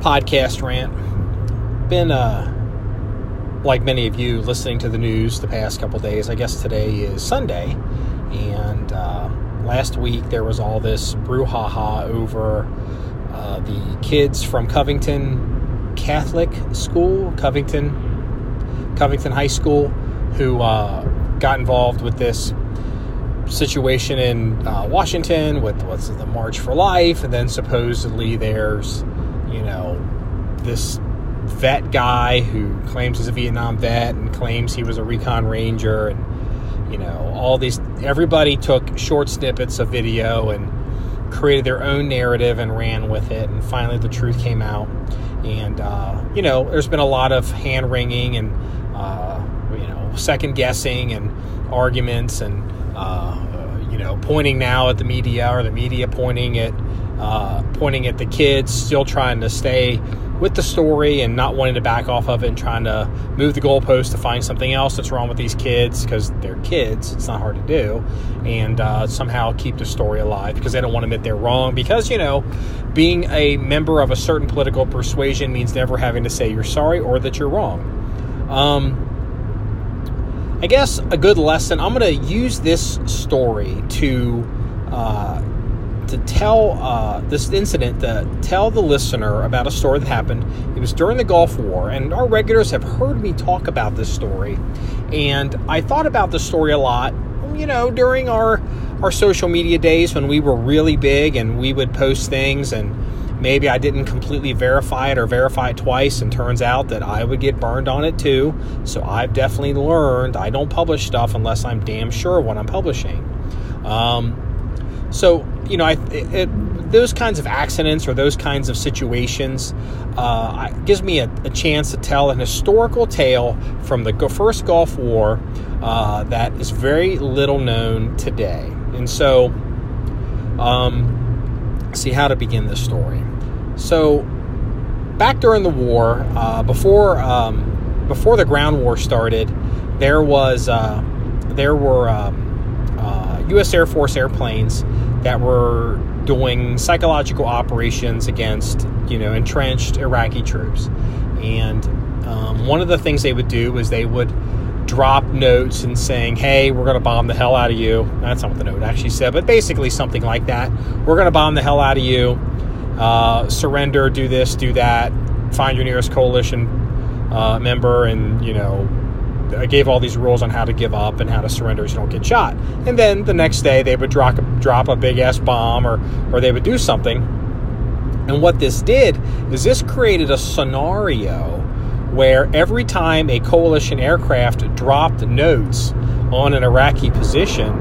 podcast rant. Been, like many of you, listening to the news the past couple days. I guess today is Sunday, and last week there was all this brouhaha over the kids from Covington Catholic School, Covington High School, who got involved with this situation in Washington with the March for Life, and then supposedly there's, this vet guy who claims he's a Vietnam vet and claims he was a recon ranger, and everybody took short snippets of video and created their own narrative and ran with it, and finally the truth came out. And there's been a lot of hand wringing and second guessing and arguments, and pointing now at the media, or the media pointing at the kids, still trying to stay with the story and not wanting to back off of it, and trying to move the goalpost to find something else that's wrong with these kids, because they're kids. It's not hard to do, and somehow keep the story alive, because they don't want to admit they're wrong, because being a member of a certain political persuasion means never having to say you're sorry or that you're wrong. I guess a good lesson, I'm going to use this story to tell this incident, to tell the listener about a story that happened. It was during the Gulf War, and our regulars have heard me talk about this story. And I thought about this story a lot, during our social media days when we were really big and we would post things, and maybe I didn't completely verify it or verify it twice, and turns out that I would get burned on it too. So I've definitely learned I don't publish stuff unless I'm damn sure what I'm publishing. Those kinds of accidents or those kinds of situations gives me a chance to tell an historical tale from the first Gulf War that is very little known today. And so, see how to begin this story. So, back during the war, before the ground war started, there were U.S. Air Force airplanes that were doing psychological operations against, entrenched Iraqi troops. And one of the things they would do was they would drop notes and saying, hey, we're going to bomb the hell out of you. That's not what the note actually said, but basically something like that. We're going to bomb the hell out of you. Surrender, do this, do that. Find your nearest coalition member, and, I gave all these rules on how to give up and how to surrender so you don't get shot. And then the next day they would drop a big-ass bomb, or they would do something. And what this did is this created a scenario where every time a coalition aircraft dropped notes on an Iraqi position,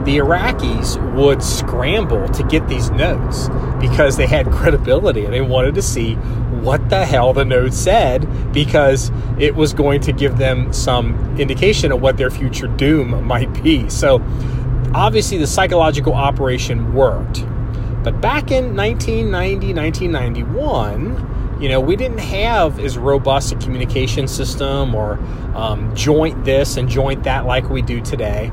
the Iraqis would scramble to get these notes because they had credibility, and they wanted to see what the hell the note said, because it was going to give them some indication of what their future doom might be. So obviously the psychological operation worked. But back in 1990, 1991, we didn't have as robust a communication system or joint this and joint that like we do today.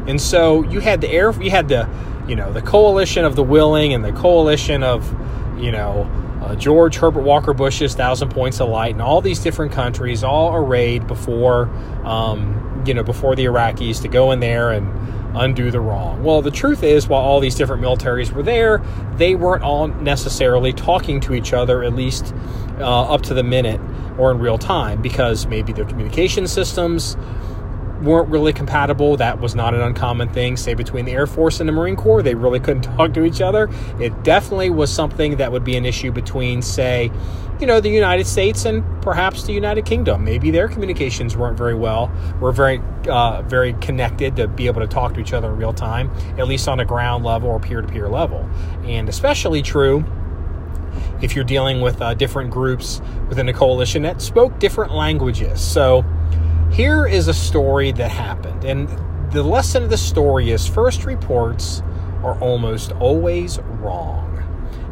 And so you had the coalition of the willing and the coalition of, George Herbert Walker Bush's 1,000 Points of Light, and all these different countries all arrayed before the Iraqis to go in there and undo the wrong. Well, the truth is, while all these different militaries were there, they weren't all necessarily talking to each other, at least up to the minute or in real time, because maybe their communication systems weren't really compatible. That was not an uncommon thing, say, between the Air Force and the Marine Corps. They really couldn't talk to each other. It definitely was something that would be an issue between, say, the United States and perhaps the United Kingdom. Maybe their communications weren't very very connected to be able to talk to each other in real time, at least on a ground level or peer-to-peer level. And especially true if you're dealing with different groups within a coalition that spoke different languages. So here is a story that happened, and the lesson of the story is first reports are almost always wrong.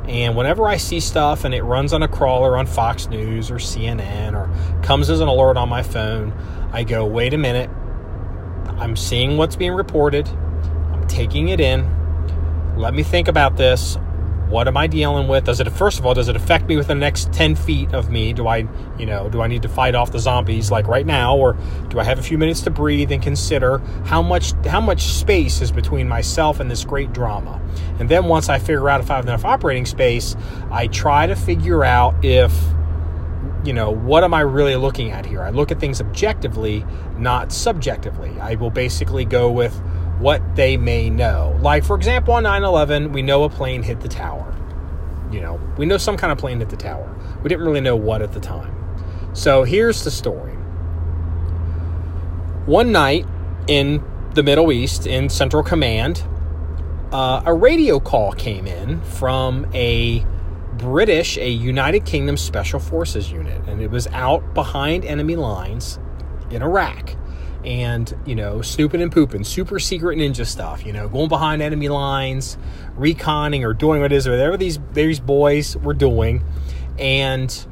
And whenever I see stuff and it runs on a crawler on Fox News or CNN or comes as an alert on my phone, I go, wait a minute, I'm seeing what's being reported, I'm taking it in, let me think about this, What am I dealing with? First of all, does it affect me within the next 10 feet of me? Do I need to fight off the zombies like right now, or do I have a few minutes to breathe and consider how much space is between myself and this great drama? And then once I figure out if I have enough operating space, I try to figure out if, what am I really looking at here? I look at things objectively, not subjectively. I will basically go with what they may know. Like, for example, on 9/11, we know a plane hit the tower. We know some kind of plane hit the tower. We didn't really know what at the time. So here's the story. One night in the Middle East, in Central Command, a radio call came in from a United Kingdom Special Forces unit, and it was out behind enemy lines in Iraq. And, snooping and pooping, super secret ninja stuff, going behind enemy lines, reconning or doing whatever these boys were doing. And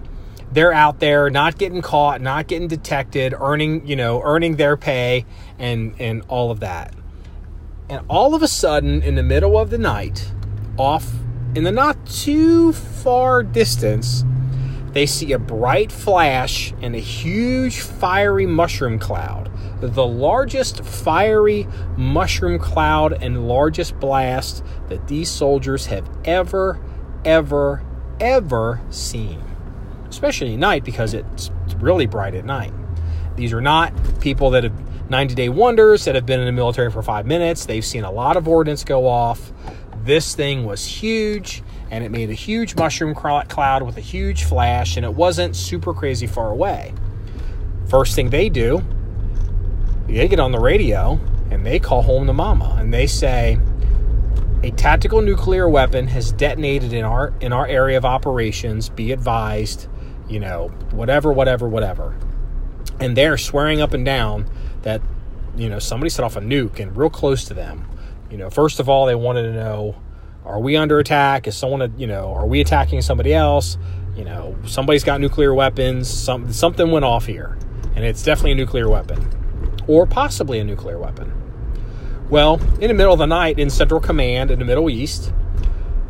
they're out there not getting caught, not getting detected, earning their pay and all of that. And all of a sudden, in the middle of the night, off in the not too far distance, they see a bright flash and a huge fiery mushroom cloud. The largest fiery mushroom cloud and largest blast that these soldiers have ever seen. Especially at night, because it's really bright at night. These are not people that have 90-day wonders that have been in the military for 5 minutes. They've seen a lot of ordnance go off. This thing was huge, and it made a huge mushroom cloud with a huge flash, and it wasn't super crazy far away. First thing they do, they get on the radio, and they call home to mama, and they say, a tactical nuclear weapon has detonated in our area of operations. Be advised, whatever. And they're swearing up and down that, somebody set off a nuke and real close to them. First of all, they wanted to know, are we under attack? Is someone, are we attacking somebody else? Somebody's got nuclear weapons. Something went off here, and it's definitely a nuclear weapon, or possibly a nuclear weapon. Well, in the middle of the night in Central Command in the Middle East,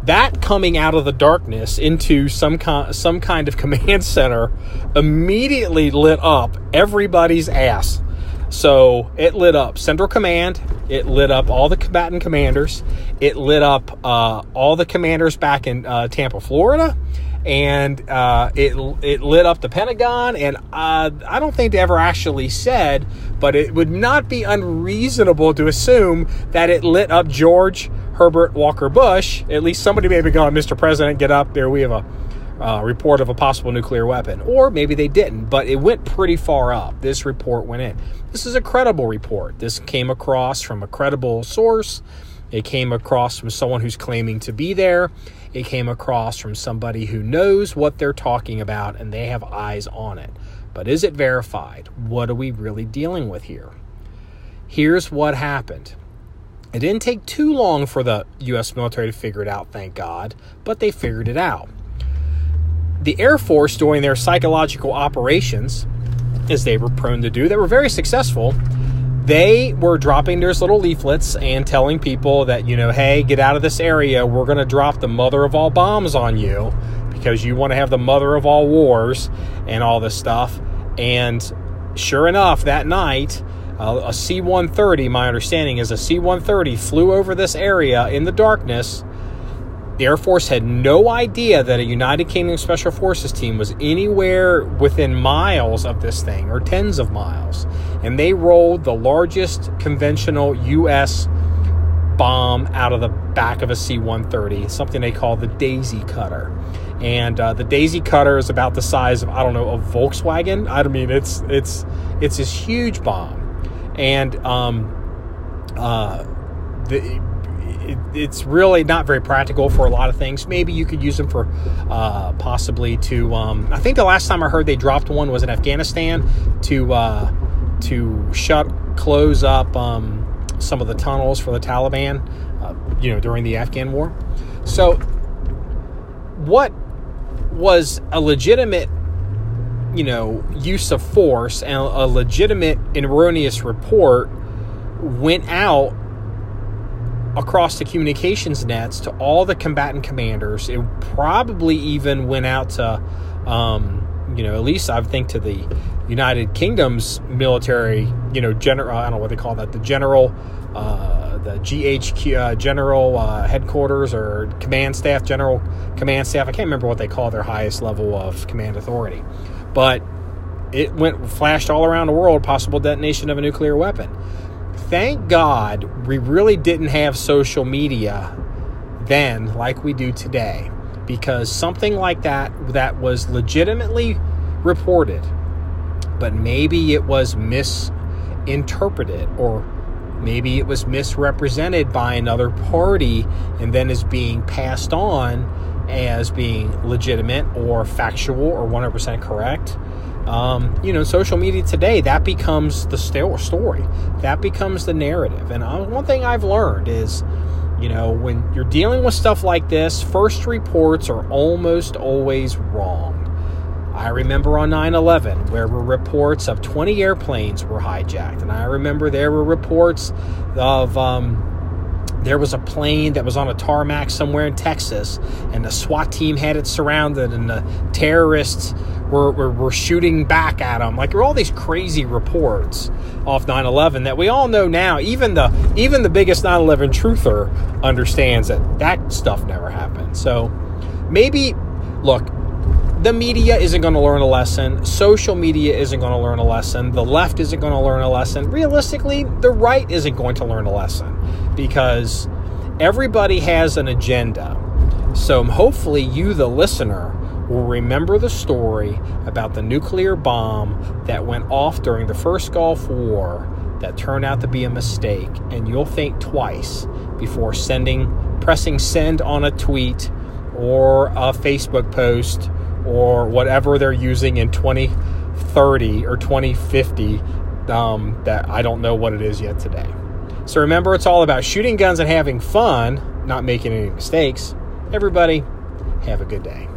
that coming out of the darkness into some kind of command center immediately lit up everybody's ass. So it lit up Central Command. It lit up all the combatant commanders. It lit up all the commanders back in Tampa, Florida. And it lit up the Pentagon. And I don't think they ever actually said, but it would not be unreasonable to assume that it lit up George Herbert Walker Bush. At least somebody may be going, Mr. President, get up there. We have a report of a possible nuclear weapon. Or maybe they didn't, but it went pretty far up. This report went in. This is a credible report. This came across from a credible source. It came across from someone who's claiming to be there. It came across from somebody who knows what they're talking about, and they have eyes on it. But is it verified? What are we really dealing with here? Here's what happened. It didn't take too long for the U.S. military to figure it out, thank God, but they figured it out. The Air Force, during their psychological operations, as they were prone to do, they were very successful. They were dropping those little leaflets and telling people that, hey, get out of this area. We're going to drop the mother of all bombs on you because you want to have the mother of all wars and all this stuff. And sure enough, that night, a C-130, my understanding is a C-130 flew over this area in the darkness. The Air Force had no idea that a United Kingdom Special Forces team was anywhere within miles of this thing, or tens of miles. And they rolled the largest conventional U.S. bomb out of the back of a C-130, something they call the Daisy Cutter. And the Daisy Cutter is about the size of, a Volkswagen. I mean, it's this huge bomb. And it's really not very practical for a lot of things. Maybe you could use them for possibly to... I think the last time I heard they dropped one was in Afghanistan to close up some of the tunnels for the Taliban, during the Afghan war. So what was a legitimate, use of force and a legitimate erroneous report went out across the communications nets to all the combatant commanders. It probably even went out to, at least I think to the United Kingdom's military, general, I don't know what they call that, the general, the GHQ, general headquarters or command staff, general command staff. I can't remember what they call their highest level of command authority. But it flashed all around the world, possible detonation of a nuclear weapon. Thank God we really didn't have social media then like we do today, because something like that was legitimately reported, but maybe it was misinterpreted, or maybe it was misrepresented by another party and then is being passed on as being legitimate or factual or 100% correct. Social media today, that becomes the story. That becomes the narrative. And one thing I've learned is, when you're dealing with stuff like this, first reports are almost always wrong. I remember on 9/11, there were reports of 20 airplanes were hijacked. And I remember there were reports of there was a plane that was on a tarmac somewhere in Texas, and the SWAT team had it surrounded, and the terrorists were shooting back at them. Like, there were all these crazy reports off 9/11 that we all know now. Even the biggest 9/11 truther understands that stuff never happened. So maybe, look, the media isn't going to learn a lesson. Social media isn't going to learn a lesson. The left isn't going to learn a lesson. Realistically, the right isn't going to learn a lesson, because everybody has an agenda. So hopefully you, the listener, will remember the story about the nuclear bomb that went off during the first Gulf War that turned out to be a mistake, and you'll think twice before pressing send on a tweet or a Facebook post or whatever they're using in 2030 or 2050 that I don't know what it is yet today. So remember, it's all about shooting guns and having fun, not making any mistakes. Everybody, have a good day.